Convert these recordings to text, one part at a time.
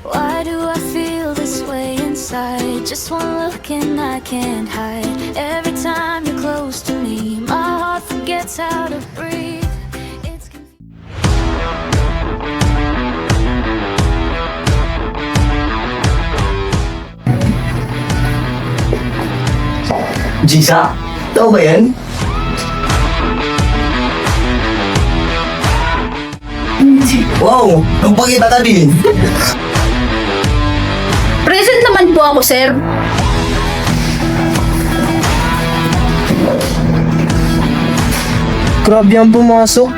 Why do I feel this way inside? Just one look and I can't hide. Every time you're close to me, my heart forgets how to breathe. It's Jisa, tao ba yan? Wow, magpakita ka din. Present naman po ako, sir. Grabe ang pumasok.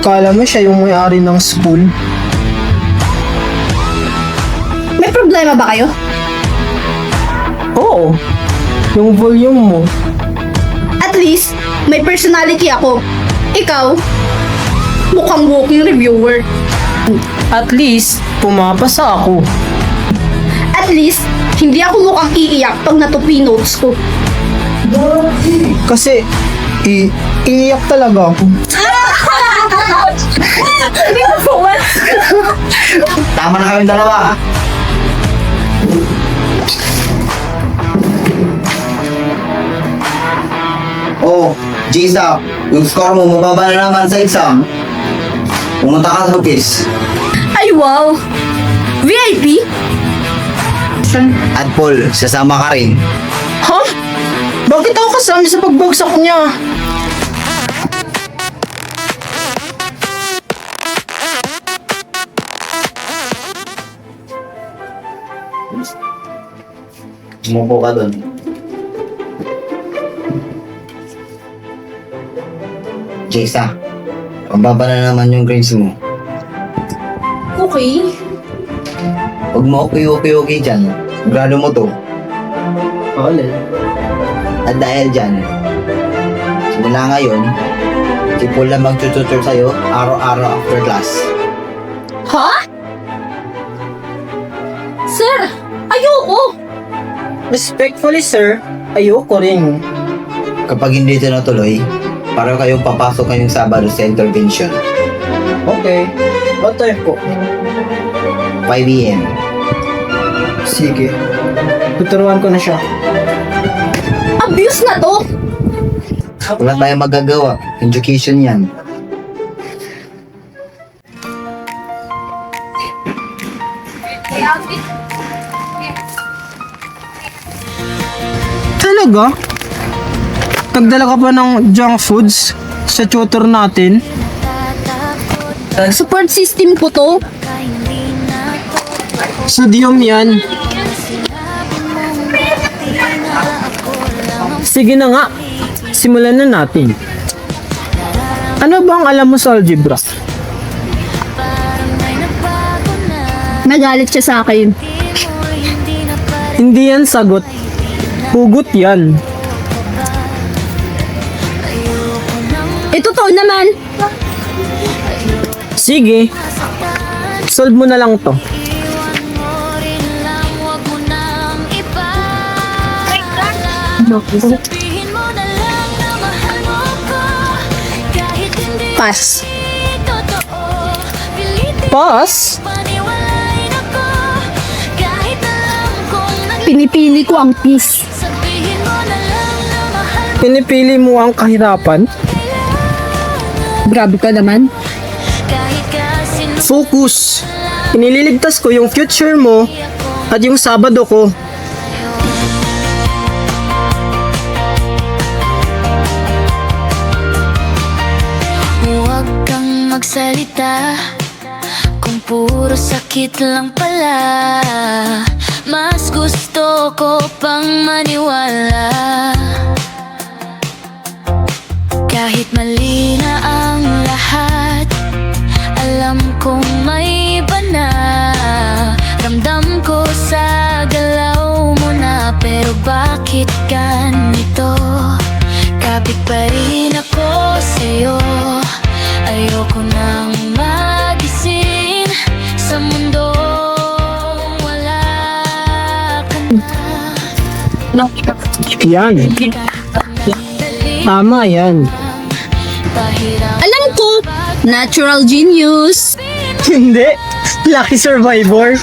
Kala mo siya yung may-ari ng school. May problema ba kayo? Oo, yung volume mo. At least, may personality ako. Ikaw, mukhang walking reviewer. At least, pumapasa ako. At least, hindi ako mukhang iiyak pag natupi notes ko. Kasi, iiyak talaga ako. Tama na kayong dalawa. Oh, Jisa, yung score mo mababa na naman sa exam. Pumunta ka sa office. Ay, wow! VIP? At Paul, sasama ka rin. Ha? Bakit ako kasama sa pagbagsak niya? Umupo ka doon. Jisa, pababa na naman yung grades mo. Okay. Huwag mo okay dyan. Grado mo to. Alin? At dahil dyan, simula ngayon, si Paul na mag-tutor sa'yo araw-araw after class. Ha? Sir, ayoko! Respectfully, sir, ayoko rin. Kapag hindi ito natuloy, para kayong papasok ngayong Sabado sa intervention. Okay, what time po? 5 AM. Sige, tuturuan ko na siya. Abuse na to! Wala tayong magagawa. Education yan. Talaga? Nagdala ka pa ng junk foods sa tutor natin? Support system ko to. Sodium yan. Sige na nga, simulan na natin. Ano bang alam mo sa algebra? Nagalit siya sa akin. Hindi yan sagot. Hugot yan. Totoo naman. Sige, solve mo na lang to. Pass. Pass? Pinipili ko ang peace. Pinipili mo ang kahirapan? Grabe ka naman. Focus. Inililigtas ko yung future mo at yung Sabado ko. Huwag kang magsalita kung puro sakit lang pala. Mas gusto ko pang maniwala. Kahit mali na ang lahat, alam kong may iba na. Ramdam ko sa galaw mo na, pero bakit ganito? Kapit pa rin ako sa'yo. Ayoko nang magising sa mundong wala ka na. Yan. Tama yan. Alam ko, natural genius. Hindi. Lucky survivor.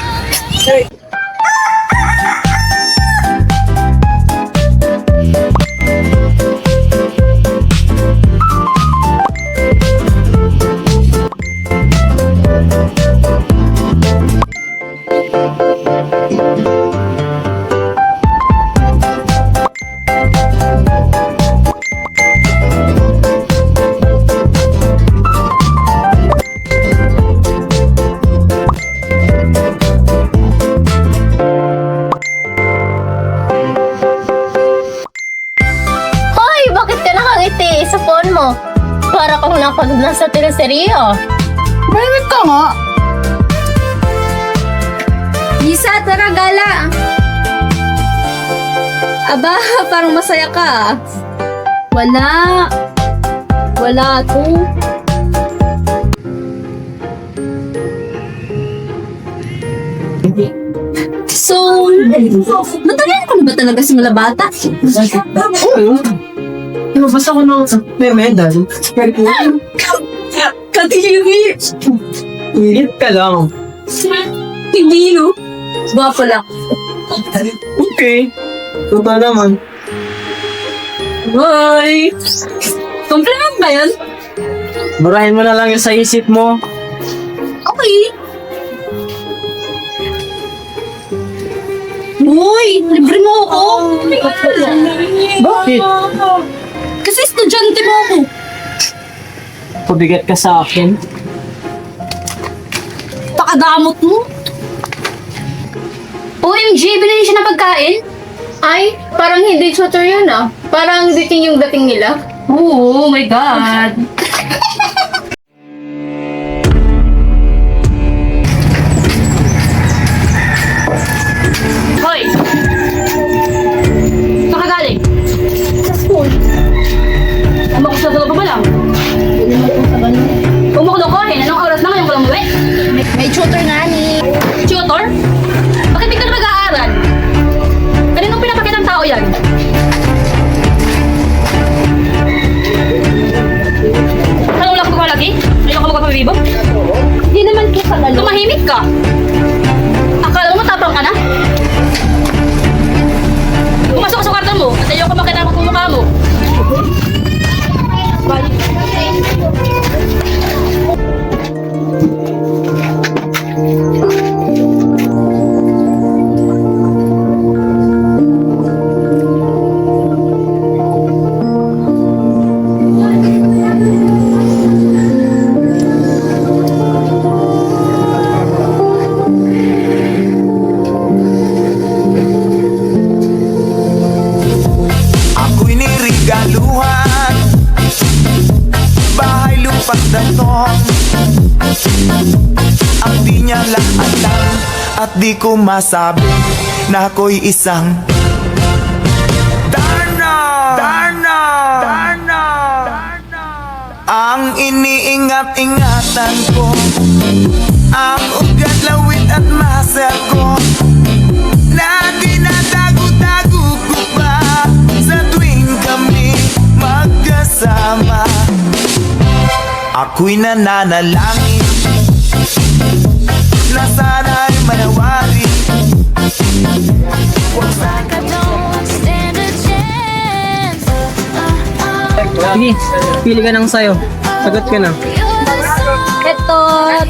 Hoy, bakit ka nakangiti sa phone mo? Para kang napanood na sa teleserye. Mahimik ka nga. Lisa, tara gala. Aba, parang masaya ka. Wala. Wala to. So, matagal ko na ba talaga simula bata? Oo. Lumabas ako ng may medal. Kadiri! Ingit ka lang. Hindi, no? Gwapo lang. Okay. Tuta naman. Bye! Compliment ba yan? Burahin mo na lang yung sa isip mo. Okay. Uy, libre mo ako. Bakit? Kasi estudyante mo ako. Pabigat ka sa akin. Pakadamot mo. OMG, bilhin siya ng pagkain? Ay, parang hindi tutor yun ah. Parang dating yung dating nila. Oh my God. Hoy! Saan ka galing? Sa school. Makusasalo ka ba lang? Kung makulokohin, anong oras na ngayon ko lang uwi? May tutor nga ni. Tutor? Bakit di ka na mag-aaral? Kaninong pinapakita ng tao yan? Ano wala ka lagi? Ayaw ka magpapabibo? Hindi naman kita gano'n. Tumahimik ka! Akala mo matapang ka na? Pumasok ka sa kwarto mo at ayaw ka makita ang mukha mo. Ako'y nirigaluhan, bahay lupa't datong. Ang di niya lang alam at di ko masabi na ako'y isang Darna! Darna! Darna! Ang iniingat-ingatan ko, ang ugat, lawit at muscle ko, na dinadago-dago ko pa sa tuwing kami magkasama. Ako'y nananalangin na sana'y manawari. Like I don't stand a chance. Sige, pili ka ng sayo. Sagot ka na. You're the song Ito,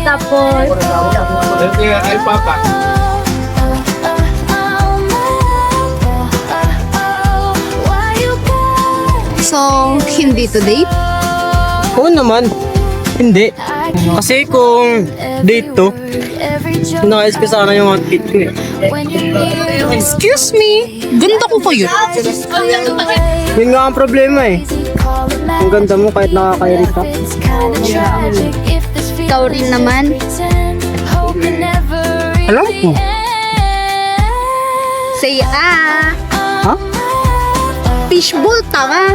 tapos. why you got So, hindi today? Oo naman. Hindi. Kasi kung date to, every joke nakais ko sana yung outfit ko eh. when you're near. Excuse me? Ganda ko kayo. Yun nga ang problema eh. Ang ganda mo kahit nakakairit ka. Ikaw rin naman. Alam ko. Say ah. Ha? Fishbowl, tanga.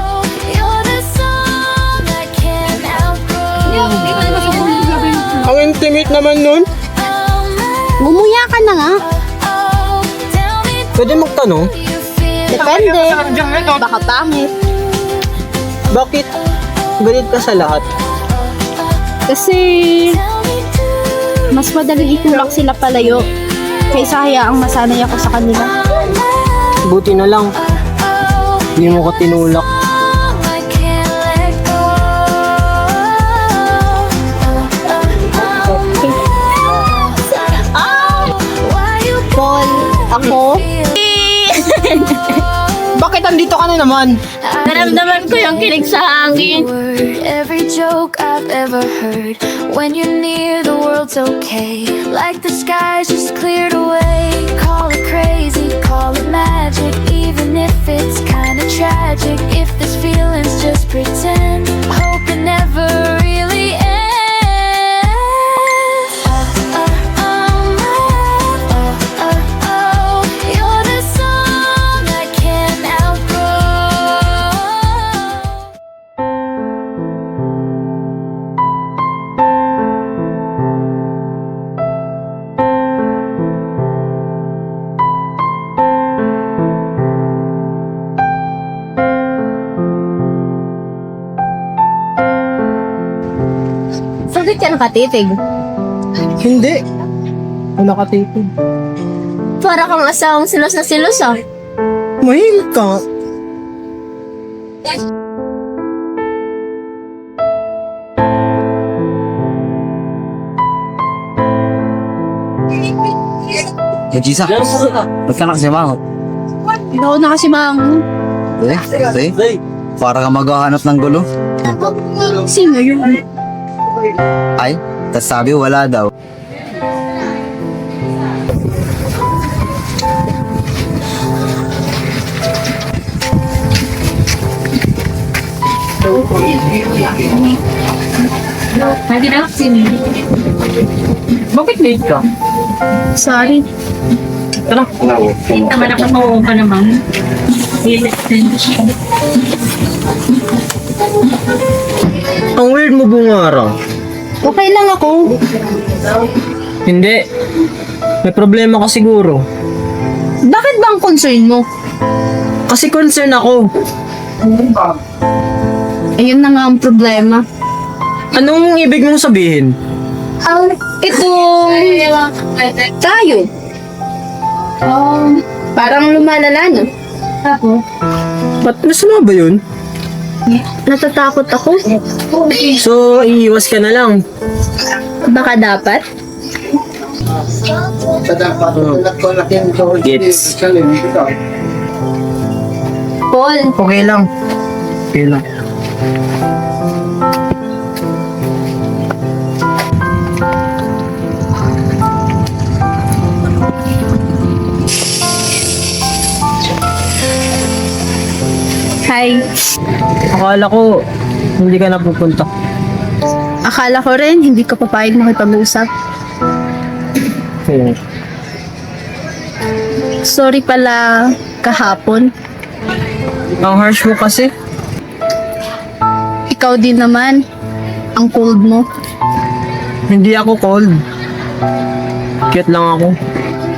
Ang intimate naman nun. Bumuya ka na nga. Pwede magtanong. Depende. Baka pangit. Bakit galit ka sa lahat? Kasi mas madaling itulak sila palayo kaysa hayaang masanay ako sa kanila. Buti na lang, hindi mo ko tinulak. I can't let go. Why you Paul, ako? Bakit andito ka na naman? Naramdaman ko yung kilig sa hangin. word, every joke I've ever heard. When you're near, the world's okay. Like the skies just cleared away. Call it crazy, call it magic. Even if it's kinda tragic. If this feeling's just pretend, hope it never really ends. You're the song I can't outgrow. Bakit ka nakatitig? Hindi. Wala ka tipid. Para kang asawang silos na silos ah. Mahil ka. Jisa, ba't ka na kasi mangot? Ikaw na kasi mang... Para ka maghahanap ng gulo. Sino yun? Ay, tas sabi wala daw. Bakit late ka? Sorry. Naman ako mauwi pa naman. Ang weird mo, Bungara. Okay lang ako. Hindi. May problema ka siguro. Bakit ba ang concern mo? Kasi concern ako. Ayun na nga ang problema. Anong ibig mong sabihin? Itong... tayo. Parang lumalala no? Ako? Ba't masama ba yun? Natatakot ako. So, iiwas ka na lang. Baka dapat? Gets. Paul, Okay lang. Okay lang. hi. Akala ko, hindi ka napupunta. Akala ko rin, hindi ka papayag makipag-usap. Okay. Sorry pala kahapon. Ang harsh mo kasi. Ikaw din naman. Ang cold mo. Hindi ako cold. Cute lang ako.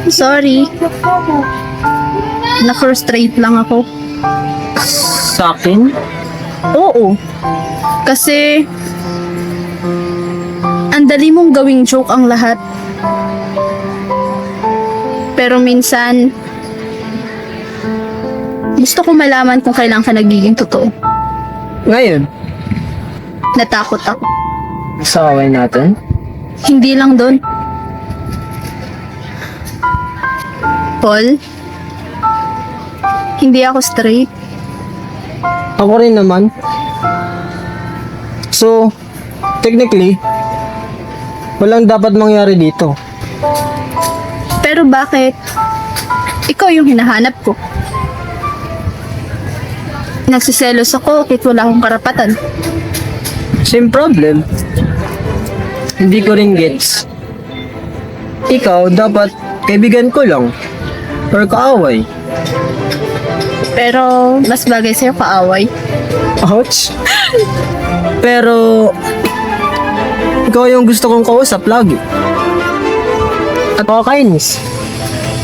Sorry. Na-frustrate lang ako. Sa akin? Oo. Kasi ang dali mong gawing joke ang lahat. Pero minsan gusto ko malaman kung kailan ka nagiging totoo. Ngayon, Natakot ako. sa away natin. Hindi lang doon. Paul, hindi ako straight. Ako rin naman. So, technically, walang dapat mangyari dito. Pero bakit? Ikaw yung hinahanap ko. Nagsiselos ako kahit wala akong karapatan. Same problem. Hindi ko rin gets. Ikaw, dapat kaibigan ko lang. Or kaaway. Pero mas bagay sa'yo kaaway. Ouch. Pero, ikaw yung gusto kong kausap lagi. At ako kainis.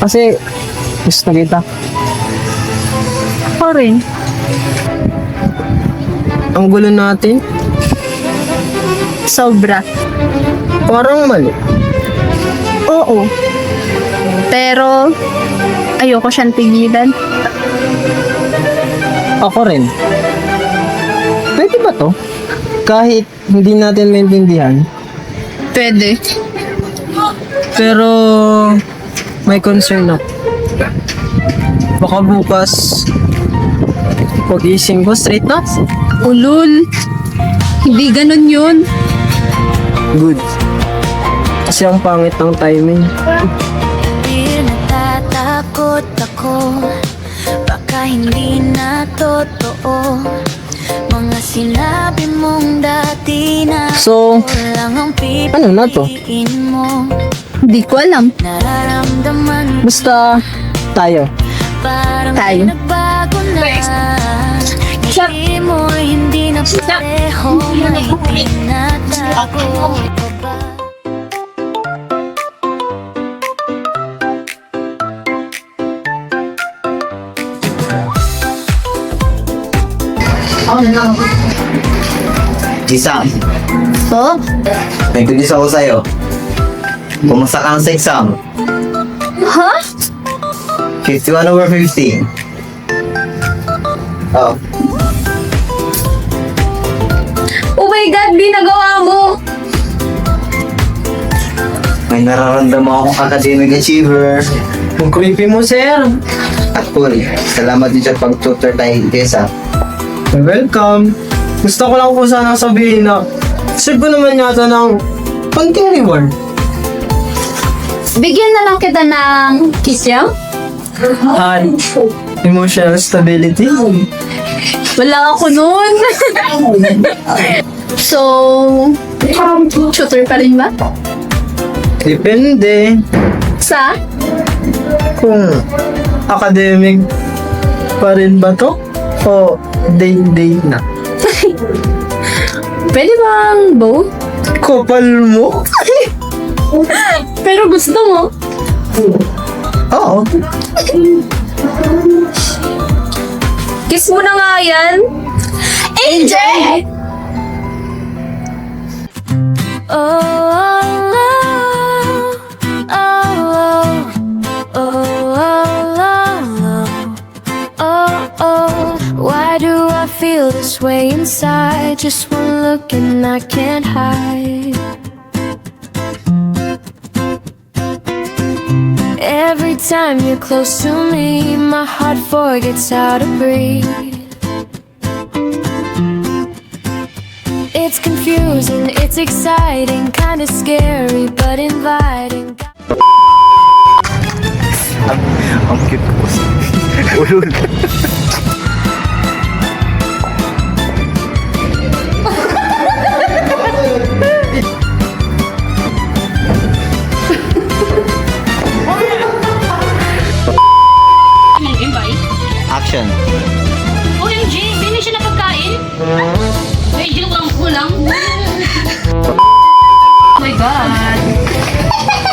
Kasi, gusto kita. Ako rin. Ang gulo natin. Sobra. Parang mali. Oo. Pero, ayoko siyang tigilan. Ako rin. Pwede ba to? Kahit hindi natin maintindihan. Pwede. Pero may concern ako. Baka bukas pag-ising ko straight na. Ulul. Hindi ganun yun. Good. Kasi ang pangit ng timing. Di natatakot ako, baka hindi na totoo mga sinabi mong dati na So, lang ang ano na to? pipiliin mo. Hindi ko alam. Nararamdaman Basta tayo. parang Tayo. nagbago na. Hindi mo hindi na pareho, may tinatago ka ba? Jisang, So, may good news ako sa'yo. Kumusta ka sa exam? ha? 51 over 50. Oh, Oh my God, binagawa mo! may nararamdaman akong academic achiever. Ang creepy mo, sir. At cool, salamat din sa pag-tutor tayo, Tessa. Welcome. Gusto ko lang po sana sabihin na sir ko naman yata ng konting reward. Bigyan na lang kita ng kisyang? At emotional stability. Wala ako nun. So, shooter pa rin ba? Depende Sa? kung academic pa rin ba to o date na. Pwede bang both? Kapal mo? Pero gusto mo? Oo. Kiss mo na nga yan. Angel! Why do I feel this way inside? Just one look and I can't hide. Every time you're close to me, my heart forgets how to breathe. It's confusing, it's exciting, kinda scary, but inviting. Ang cute ko. Ulul. Action. OMG, hindi siya na pagkain? Medyo lang kulang. Oh my God.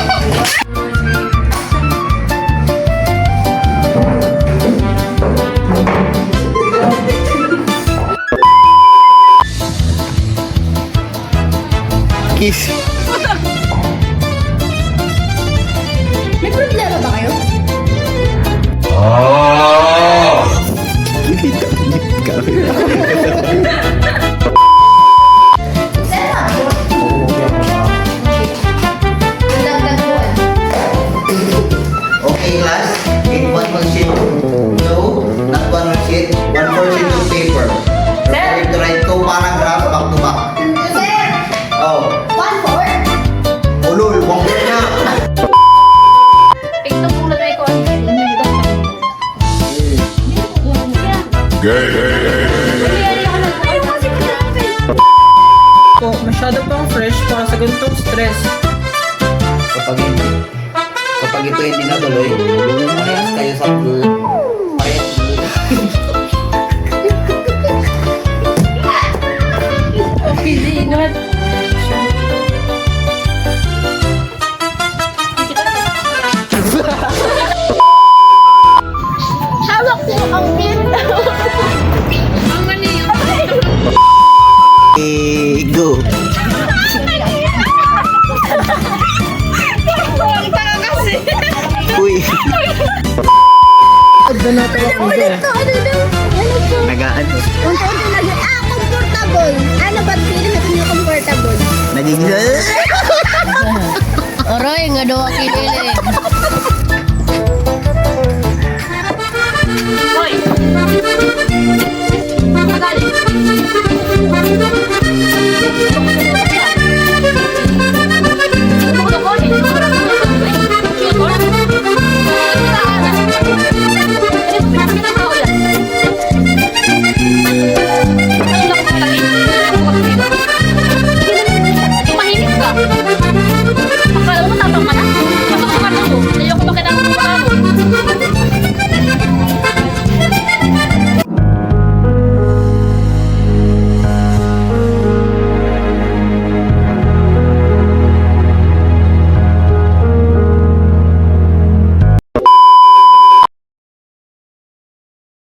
Kiss. May problema ba kayo? Okay, class. Get one sheet. No, not one sheet. One more sheet of paper. Prepare to write two paragraphs back to back. Sir! Oh, 1-4? ulul. Wag mo na. Ito muna tayo ko. Po, masyado pang fresh para sa ganitong stress. Kapag ito hindi natuloy, parehas kayo sa parehas. Hindi, not. Hawak mo ang pin. Ang mali yun. Unti-unti na yun. Comfortable. Ano ba feeling natin yung comfortable? Nagiging... Aray, nga daw kinilig. Hoy!